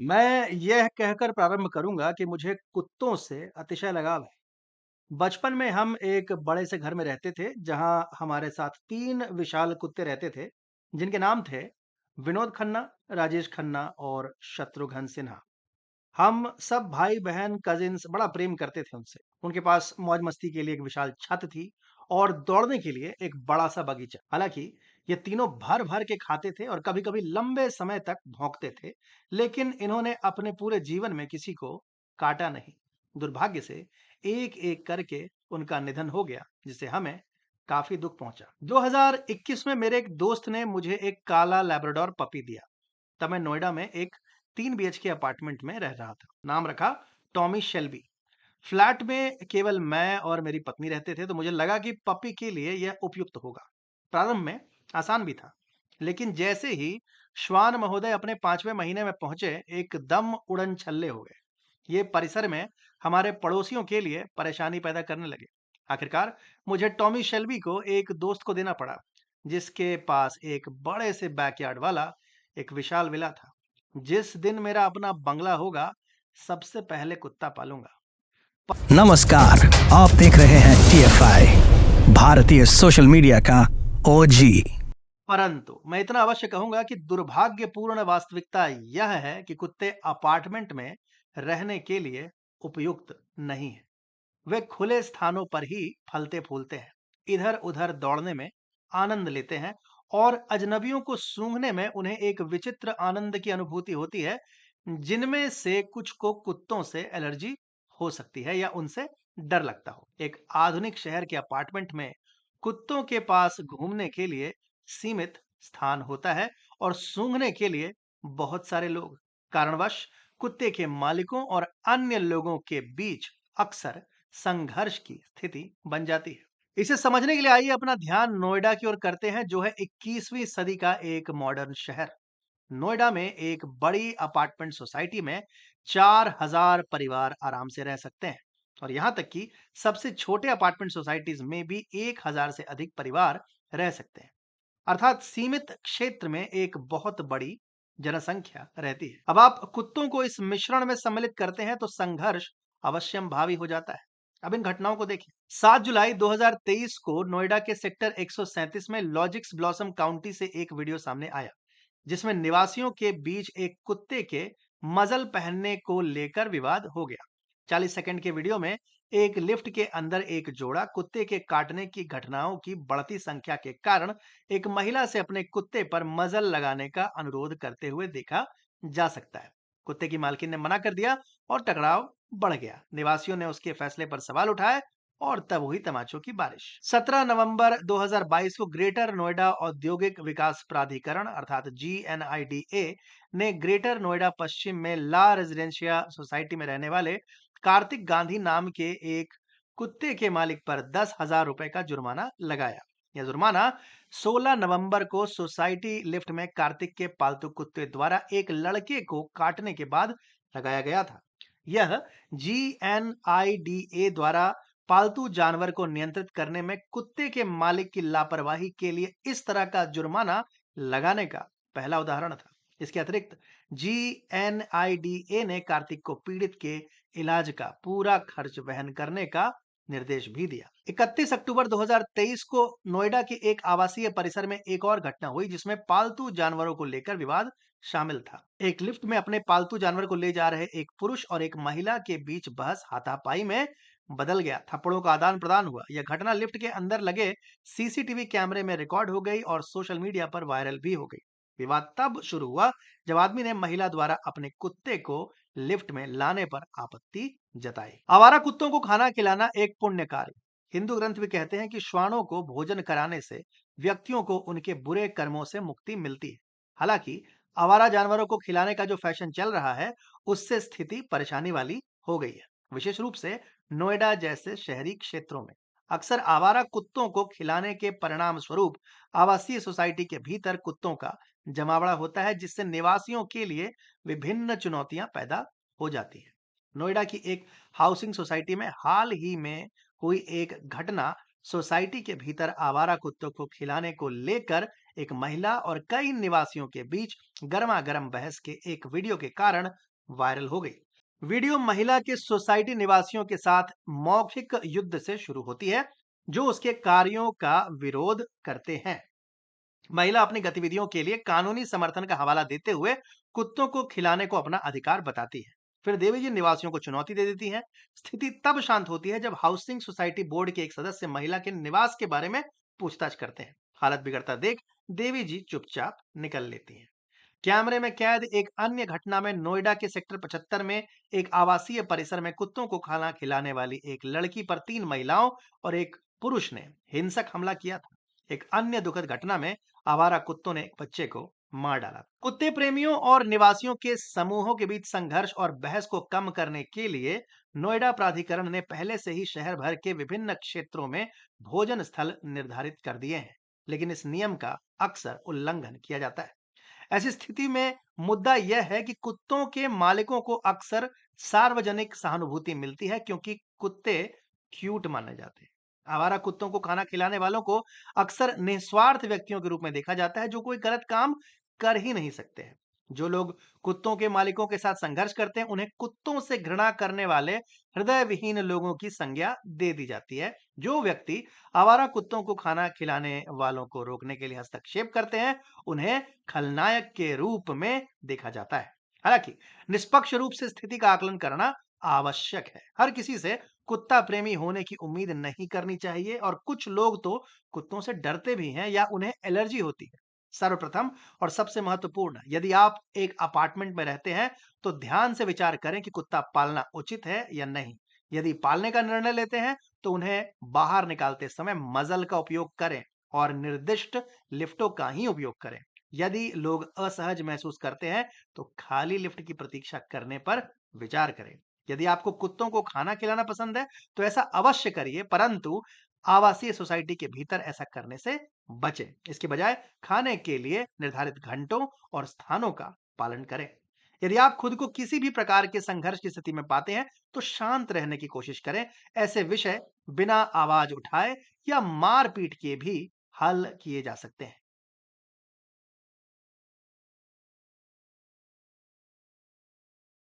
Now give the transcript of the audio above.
मैं यह कहकर प्रारंभ करूँगा कि मुझे कुत्तों से अतिशय लगाव है। बचपन में हम एक बड़े से घर में रहते थे, जहाँ हमारे साथ 3 विशाल कुत्ते रहते थे, जिनके नाम थे विनोद खन्ना, राजेश खन्ना और शत्रुघ्न सिन्हा। हम सब भाई-बहन, कज़िन्स बड़ा प्रेम करते थे उनसे। उनके पास मौज-मस्ती के लिए एक विशाल छत थी और दौड़ने के लिए एक बड़ा-सा बगीचा। हालाँकि ये तीनों भर-भर के खाते थे और कभी-कभी लंबे समय तक भौंकते थे, लेकिन इन्होंने अपने पूरे जीवन में किसी को काटा नहीं। दुर्भाग्य से एक-एक करके उनका निधन हो गया, जिससे हमें काफ़ी दुःख पहुँचा। 2021 में मेरे एक दोस्त ने मुझे एक काला लैब्राडोर पपी दिया। तब मैं नोएडा में एक 3 बीएचके अपार्टमेंट में रह रहा था। नाम रखा टॉमी शेल्बी। फ्लैट में केवल मैं और मेरी पत्नी रहते थे, तो मुझे लगा कि पपी के लिए यह उपयुक्त होगा। प्रारंभ में आसान भी था, लेकिन जैसे ही श्वान महोदय अपने 5वें महीने में पहुंचे, एकदम उड़न छल्ले हो गए। ये परिसर में हमारे पड़ोसियों के लिए परेशानी पैदा करने लगे। आखिरकार मुझे टॉमी शेल्बी को एक दोस्त को देना पड़ा, जिसके पास एक बड़े से बैकयार्ड वाला एक विशाल विला था। जिस दिन मेरा अपना बंगला होगा, सबसे पहले कुत्ता पालूंगा। नमस्कार। आप देख रहे हैं टीएफआई भारतीय सोशल मीडिया का ओजी। परंतु मैं इतना अवश्य कहूंगा कि दुर्भाग्यपूर्ण वास्तविकता यह है कि कुत्ते अपार्टमेंट में रहने के लिए उपयुक्त नहीं है। वे खुले स्थानों पर ही फलते फूलते हैं, इधर उधर दौड़ने में आनंद लेते हैं और अजनबियों को सूंघने में उन्हें एक विचित्र आनंद की अनुभूति होती है, जिनमें से कुछ को कुत्तों से एलर्जी हो सकती है या उनसे डर लगता हो। एक आधुनिक शहर के अपार्टमेंट में कुत्तों के पास घूमने के लिए सीमित स्थान होता है और सूंघने के लिए बहुत सारे लोग। कारणवश कुत्ते के मालिकों और अन्य लोगों के बीच अक्सर संघर्ष की स्थिति बन जाती है। इसे समझने के लिए आइए अपना ध्यान नोएडा की ओर करते हैं, जो है 21वीं सदी का एक मॉडर्न शहर। नोएडा में एक बड़ी अपार्टमेंट सोसाइटी में 4000 परिवार आराम से रह सकते हैं और यहां तक कि सबसे छोटे अपार्टमेंट सोसाइटीज में भी 1000 से अधिक परिवार रह सकते हैं। अर्थात सीमित क्षेत्र में एक बहुत बड़ी जनसंख्या रहती है। अब आप कुत्तों को इस मिश्रण में सम्मिलित करते हैं तो संघर्ष अवश्यंभावी हो जाता है। अब इन घटनाओं को देखें। 7 जुलाई 2023 को नोएडा के सेक्टर 137 में लॉजिक्स ब्लॉसम काउंटी से एक वीडियो सामने आया, जिसमें निवासियों के बीच एक कुत्ते के मजल पहनने को लेकर विवाद हो गया। 40 सेकंड के वीडियो में एक लिफ्ट के अंदर एक जोड़ा कुत्ते के काटने की घटनाओं की बढ़ती संख्या के कारण एक महिला से अपने कुत्ते पर मजल लगाने का अनुरोध करते हुए देखा जा सकता है। कुत्ते की मालकिन ने मना कर दिया और टकराव बढ़ गया। निवासियों ने उसके फैसले पर सवाल उठाए और तब हुई तमाचों की बारिश। 17 नवंबर 2022 को ग्रेटर नोएडा औद्योगिक विकास प्राधिकरण अर्थात जीएनआईडीए ने ग्रेटर नोएडा पश्चिम में ला रेजिडेंशिया सोसाइटी में रहने वाले कार्तिक गांधी नाम के एक कुत्ते के मालिक पर 10,000 रुपए का जुर्माना लगाया। यह जुर्माना 16 नवंबर को सोसाइटी लिफ्ट में कार्तिक के पालतू कुत्ते द्वारा एक लड़के को काटने के बाद लगाया गया था। यह जीएनआईडीए द्वारा पालतू जानवर को नियंत्रित करने में कुत्ते के मालिक की लापरवाही के लिए इस तरह का जुर्माना लगाने का पहला उदाहरण था। इसके अतिरिक्त जीएनआईडीए ने कार्तिक को पीड़ित के इलाज का पूरा खर्च वहन करने का निर्देश भी दिया। 31 अक्टूबर 2023 को नोएडा के एक आवासीय परिसर में एक और घटना हुई, जिसमें पालतू जानवरों को लेकर विवाद शामिल था। एक लिफ्ट में अपने पालतू जानवर को ले जा रहे एक पुरुष और एक महिला के बीच बहस हाथापाई में बदल गया। थप्पड़ों का आदान प्रदान हुआ। यह घटना लिफ्ट के अंदर लगे सीसीटीवी कैमरे में रिकॉर्ड हो गई और सोशल मीडिया पर वायरल भी हो गई। विवाद तब शुरू हुआ जब आदमी ने महिला द्वारा अपने कुत्ते को लिफ्ट में लाने पर आपत्ति जताई। आवारा कुत्तों को खाना खिलाना एक पुण्य कार्य। हिंदू ग्रंथ भी कहते हैं कि श्वानों को भोजन कराने से व्यक्तियों को उनके बुरे कर्मों से मुक्ति मिलती है। हालांकि आवारा जानवरों को खिलाने का जो फैशन चल रहा है, उससे स्थिति परेशानी वाली हो गई है। विशेष रूप से नोएडा जैसे शहरी क्षेत्रों में अक्सर आवारा कुत्तों को खिलाने के परिणाम स्वरूप आवासीय सोसाइटी के भीतर कुत्तों का जमावड़ा होता है, जिससे निवासियों के लिए विभिन्न चुनौतियां पैदा हो जाती है। नोएडा की एक हाउसिंग सोसाइटी में हाल ही में हुई एक घटना सोसाइटी के भीतर आवारा कुत्तों को खिलाने को लेकर एक महिला और कई निवासियों के बीच गर्मा गर्म बहस के एक वीडियो के कारण वायरल हो गई। वीडियो महिला के सोसाइटी निवासियों के साथ मौखिक युद्ध से शुरू होती है, जो उसके कार्यों का विरोध करते हैं। महिला अपनी गतिविधियों के लिए कानूनी समर्थन का हवाला देते हुए कुत्तों को खिलाने को अपना अधिकार बताती है। फिर देवी जी निवासियों को चुनौती दे देती है। स्थिति तब शांत होती है जब हाउसिंग सोसाइटी बोर्ड के एक सदस्य महिला के निवास के बारे में पूछताछ करते हैं। हालत बिगड़ता देख देवी जी चुपचाप निकल लेती हैं। कैमरे में कैद एक अन्य घटना में नोएडा के सेक्टर 75 में एक आवासीय परिसर में कुत्तों को खाना खिलाने वाली एक लड़की पर 3 महिलाओं और एक पुरुष ने हिंसक हमला किया था। एक अन्य दुखद घटना में आवारा कुत्तों ने एक बच्चे को मार डाला। कुत्ते प्रेमियों और निवासियों के समूहों के बीच संघर्ष और बहस को कम करने के लिए नोएडा प्राधिकरण ने पहले से ही शहर भर के विभिन्न क्षेत्रों में भोजन स्थल निर्धारित कर दिए हैं, लेकिन इस नियम का अक्सर उल्लंघन किया जाता है। ऐसी स्थिति में मुद्दा यह है कि कुत्तों के मालिकों को अक्सर सार्वजनिक सहानुभूति मिलती है, क्योंकि कुत्ते क्यूट माने जाते हैं। आवारा कुत्तों को खाना खिलाने वालों को अक्सर निस्वार्थ व्यक्तियों के रूप में देखा जाता है, जो कोई गलत काम कर ही नहीं सकते हैं। जो लोग कुत्तों के मालिकों के साथ संघर्ष करते हैं, उन्हें कुत्तों से घृणा करने वाले हृदय विहीन लोगों की संज्ञा दे दी जाती है। जो व्यक्ति आवारा कुत्तों को खाना खिलाने वालों को रोकने के लिए हस्तक्षेप करते हैं, उन्हें खलनायक के रूप में देखा जाता है। हालांकि निष्पक्ष रूप से स्थिति का आकलन करना आवश्यक है। हर किसी से कुत्ता प्रेमी होने की उम्मीद नहीं करनी चाहिए, और कुछ लोग तो कुत्तों से डरते भी हैं या उन्हें एलर्जी होती है। सर्वप्रथम और सबसे महत्वपूर्ण, यदि आप एक अपार्टमेंट में रहते हैं तो ध्यान से विचार करें कि कुत्ता पालना उचित है या नहीं। यदि पालने का निर्णय लेते हैं तो उन्हें बाहर निकालते समय मजल का उपयोग करें और निर्दिष्ट लिफ्टों का ही उपयोग करें। यदि लोग असहज महसूस करते हैं तो खाली लिफ्ट की प्रतीक्षा करने पर विचार करें। यदि आपको कुत्तों को खाना खिलाना पसंद है तो ऐसा अवश्य करिए, परंतु आवासीय सोसाइटी के भीतर ऐसा करने से बचें। इसके बजाय खाने के लिए निर्धारित घंटों और स्थानों का पालन करें। यदि आप खुद को किसी भी प्रकार के संघर्ष की स्थिति में पाते हैं तो शांत रहने की कोशिश करें। ऐसे विषय बिना आवाज उठाए या मारपीट किए भी हल किए जा सकते हैं।